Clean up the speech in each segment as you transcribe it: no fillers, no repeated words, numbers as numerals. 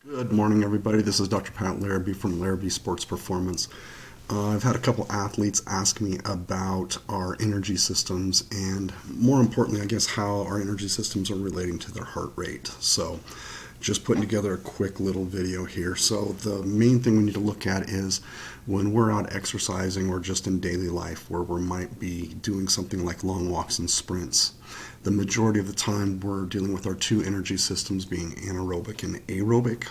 Good morning, everybody. This is Dr. Pat Larrabee from Larrabee Sports Performance. I've had a couple athletes ask me about our energy systems and, more importantly, I guess, how our energy systems are relating to their heart rate. So, just putting together a quick little video here. So, the main thing we need to look at is when we're out exercising or just in daily life where we might be doing something like long walks and sprints. The majority of the time, we're dealing with our two energy systems being anaerobic and aerobic.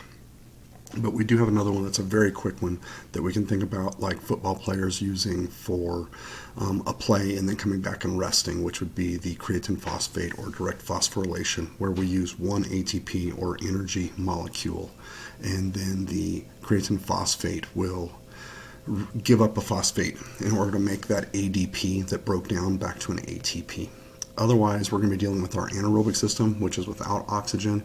But we do have another one that's a very quick one that we can think about, like football players using for a play and then coming back and resting, which would be the creatine phosphate or direct phosphorylation, where we use one ATP or energy molecule, and then the creatine phosphate will give up a phosphate in order to make that ADP that broke down back to an ATP. Otherwise, we're going to be dealing with our anaerobic system, which is without oxygen,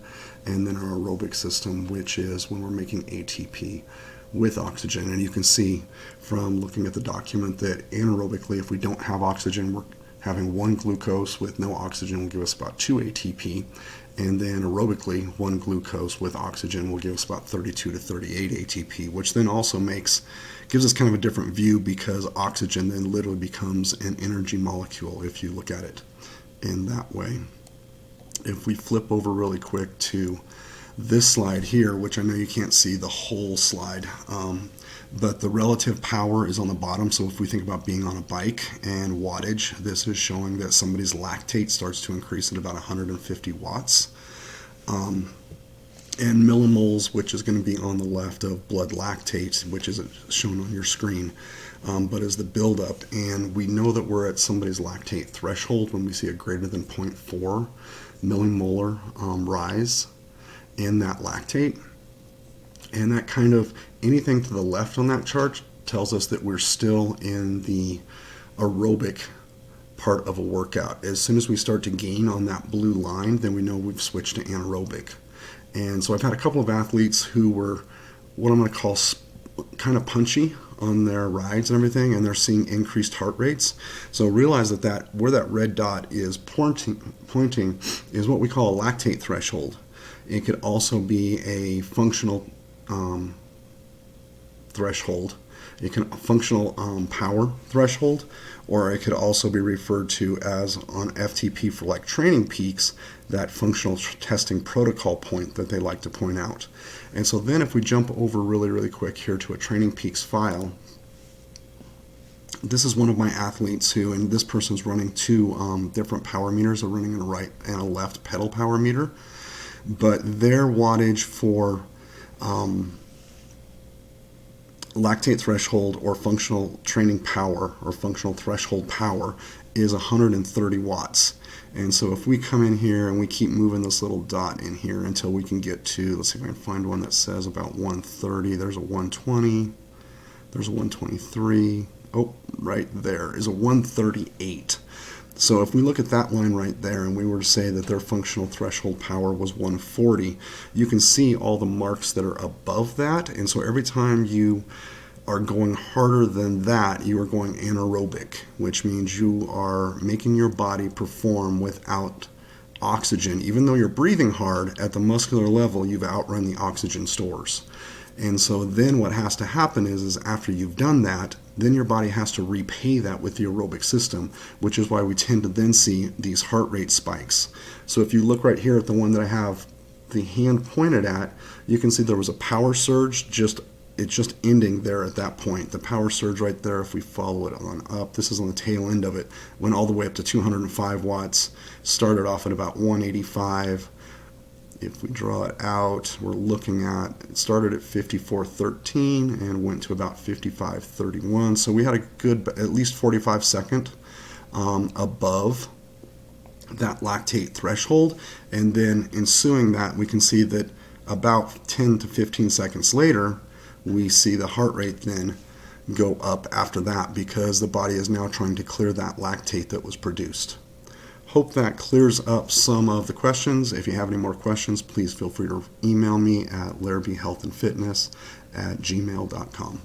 and then our aerobic system, which is when we're making ATP with oxygen. And you can see from looking at the document that anaerobically, if we don't have oxygen, we're having one glucose with no oxygen will give us about 2 ATP. And then aerobically, one glucose with oxygen will give us about 32 to 38 ATP, which then also gives us kind of a different view because oxygen then literally becomes an energy molecule if you look at it in that way. If we flip over really quick to this slide here, which I know you can't see the whole slide, but the relative power is on the bottom. So if we think about being on a bike and wattage, this is showing that somebody's lactate starts to increase at about 150 watts. And millimoles, which is going to be on the left of blood lactate, which is shown on your screen, but is the buildup. And we know that we're at somebody's lactate threshold when we see a greater than 0.4 millimolar rise in that lactate. And that kind of anything to the left on that chart tells us that we're still in the aerobic part of a workout. As soon as we start to gain on that blue line, then we know we've switched to anaerobic. And so I've had a couple of athletes who were what I'm going to call kind of punchy on their rides and everything, and they're seeing increased heart rates. So realize that where that red dot is pointing is what we call a lactate threshold. It could also be a functional threshold. It can functional power threshold, or it could also be referred to as on FTP for like training peaks, that functional testing protocol point that they like to point out. And so then if we jump over really quick here to a training peaks file, this is one of my athletes who, and this person's running two different power meters. They're running a right and a left pedal power meter, but their wattage for lactate threshold or functional training power or functional threshold power is 130 watts. And so if we come in here and we keep moving this little dot in here until we can get to, let's see if I can find one that says about 130. There's a 120. There's a 123. Oh, right there is a 138. So if we look at that line right there and we were to say that their functional threshold power was 140, you can see all the marks that are above that. And so every time you are going harder than that, you are going anaerobic, which means you are making your body perform without oxygen. Even though you're breathing hard, at the muscular level, you've outrun the oxygen stores. And so then what has to happen is after you've done that, then your body has to repay that with the aerobic system, which is why we tend to then see these heart rate spikes. So if you look right here at the one that I have the hand pointed at, you can see there was a power surge, it's just ending there at that point. The power surge right there, if we follow it on up, this is on the tail end of it, went all the way up to 205 watts, started off at about 185. If we draw it out, we're looking at, it started at 54.13 and went to about 55.31. So we had a good, at least 45 second above that lactate threshold. And then ensuing that, we can see that about 10 to 15 seconds later, we see the heart rate then go up after that because the body is now trying to clear that lactate that was produced. Hope that clears up some of the questions. If you have any more questions, please feel free to email me at larrabeehealthandfitness@gmail.com.